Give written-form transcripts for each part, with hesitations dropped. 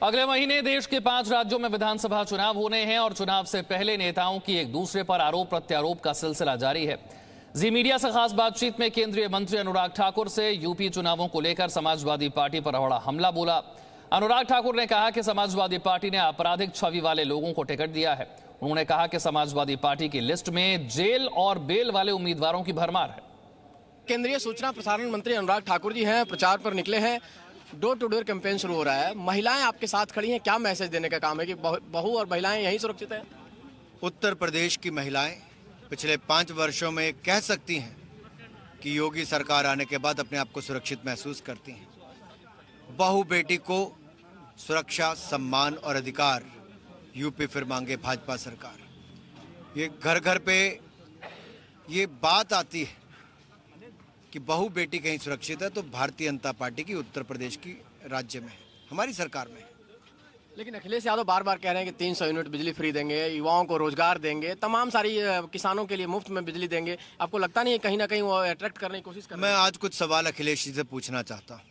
अगले महीने देश के 5 राज्यों में विधानसभा चुनाव होने हैं और चुनाव से पहले नेताओं की एक दूसरे पर आरोप प्रत्यारोप का सिलसिला जारी है। जी मीडिया से खास बातचीत में केंद्रीय मंत्री अनुराग ठाकुर से यूपी चुनावों को लेकर समाजवादी पार्टी पर बड़ा हमला बोला। अनुराग ठाकुर ने कहा कि समाजवादी पार्टी ने आपराधिक छवि वाले लोगों को टिकट दिया है। उन्होंने कहा कि समाजवादी पार्टी की लिस्ट में जेल और बेल वाले उम्मीदवारों की भरमार है। केंद्रीय सूचना प्रसारण मंत्री अनुराग ठाकुर जी हैं, प्रचार पर निकले हैं। डोर टू डोर कैंपेन शुरू हो रहा है। महिलाएं आपके साथ खड़ी हैं, क्या मैसेज देने का काम है कि बहू और महिलाएं यहीं सुरक्षित हैं? उत्तर प्रदेश की महिलाएं पिछले 5 वर्षों में कह सकती हैं कि योगी सरकार आने के बाद अपने आप को सुरक्षित महसूस करती हैं। बहू बेटी को सुरक्षा, सम्मान और अधिकार यूपी फिर मांगे भाजपा सरकार। ये घर घर पे ये बात आती है कि बहू बेटी कहीं सुरक्षित है तो भारतीय जनता पार्टी की उत्तर प्रदेश की राज्य में, हमारी सरकार में। लेकिन अखिलेश यादव बार बार कह रहे हैं कि 300 यूनिट बिजली फ्री देंगे, युवाओं को रोजगार देंगे, तमाम सारी किसानों के लिए मुफ्त में बिजली देंगे। आपको लगता नहीं है कहीं ना कहीं वो अट्रैक्ट करने की कोशिश कर रहे हैं? मैं आज कुछ सवाल अखिलेश जी से पूछना चाहता हूँ।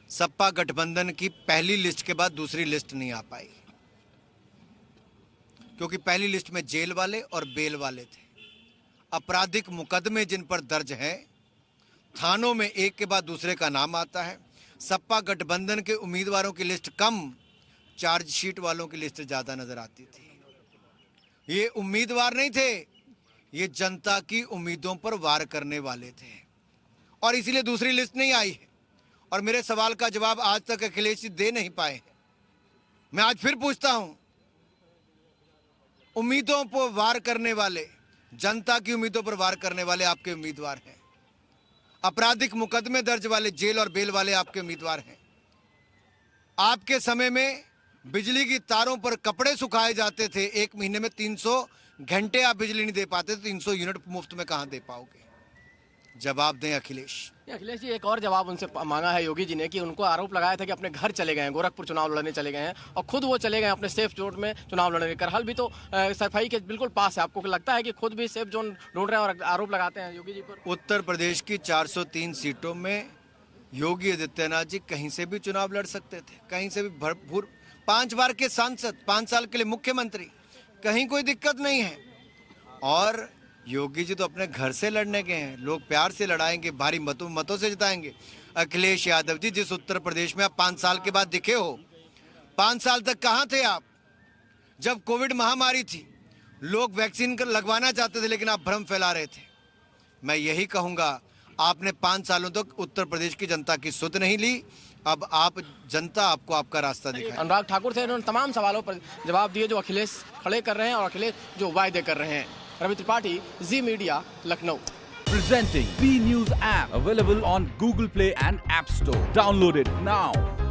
सपा गठबंधन की पहली लिस्ट के बाद दूसरी लिस्ट नहीं आ पाई, क्योंकि पहली लिस्ट में जेल वाले और बेल वाले थे। आपराधिक मुकदमे जिन पर दर्ज हैं, थानों में एक के बाद दूसरे का नाम आता है। सपा गठबंधन के उम्मीदवारों की लिस्ट कम, चार्जशीट वालों की लिस्ट ज्यादा नजर आती थी। ये उम्मीदवार नहीं थे, ये जनता की उम्मीदों पर वार करने वाले थे और इसीलिए दूसरी लिस्ट नहीं आई है। और मेरे सवाल का जवाब आज तक अखिलेश जी दे नहीं पाए। मैं आज फिर पूछता हूं, उम्मीदों पर वार करने वाले, जनता की उम्मीदों पर वार करने वाले आपके उम्मीदवार हैं। आपराधिक मुकदमे दर्ज वाले, जेल और बेल वाले आपके उम्मीदवार हैं। आपके समय में बिजली की तारों पर कपड़े सुखाए जाते थे। 1 महीने में 300 घंटे आप बिजली नहीं दे पाते तो 300 यूनिट मुफ्त में कहां दे पाओगे? जवाब दें अखिलेश। अखिलेश जी, एक और जवाब उनसे मांगा है योगी जी ने कि उनको आरोप लगाया था कि अपने घर चले गए हैं, गोरखपुर चुनाव लड़ने चले गए हैं और खुद वो चले गए अपने सेफ जोन में चुनाव लड़ने। करहल भी तो सफाई के बिल्कुल पास है। आपको लगता है कि खुद भी सेफ जोन ढूंढ रहे हैं और आरोप लगाते हैं योगी जी पर? उत्तर प्रदेश की 403 सीटों में योगी आदित्यनाथ जी कहीं से भी चुनाव लड़ सकते थे, कहीं से भी भरपूर। 5 बार के सांसद, 5 साल के लिए मुख्यमंत्री, कहीं कोई दिक्कत नहीं है। और योगी जी तो अपने घर से लड़ने गए हैं। लोग प्यार से लड़ाएंगे, भारी मतों से जिताएंगे। अखिलेश यादव जी, जिस उत्तर प्रदेश में आप 5 साल के बाद दिखे हो, 5 साल तक कहां थे आप? जब कोविड महामारी थी, लोग वैक्सीन लगवाना चाहते थे लेकिन आप भ्रम फैला रहे थे। मैं यही कहूंगा, आपने 5 सालों तक उत्तर प्रदेश की जनता की सुध नहीं ली। अब जनता आपको आपका रास्ता दिखाए। अनुराग ठाकुर से इन्होंने तमाम सवालों पर जवाब दिए जो अखिलेश खड़े कर रहे हैं और अखिलेश जो वायदे कर रहे हैं। Ravi Tripathi, Zee media, Lucknow. Presenting B News app available on Google Play and App Store. Download it now.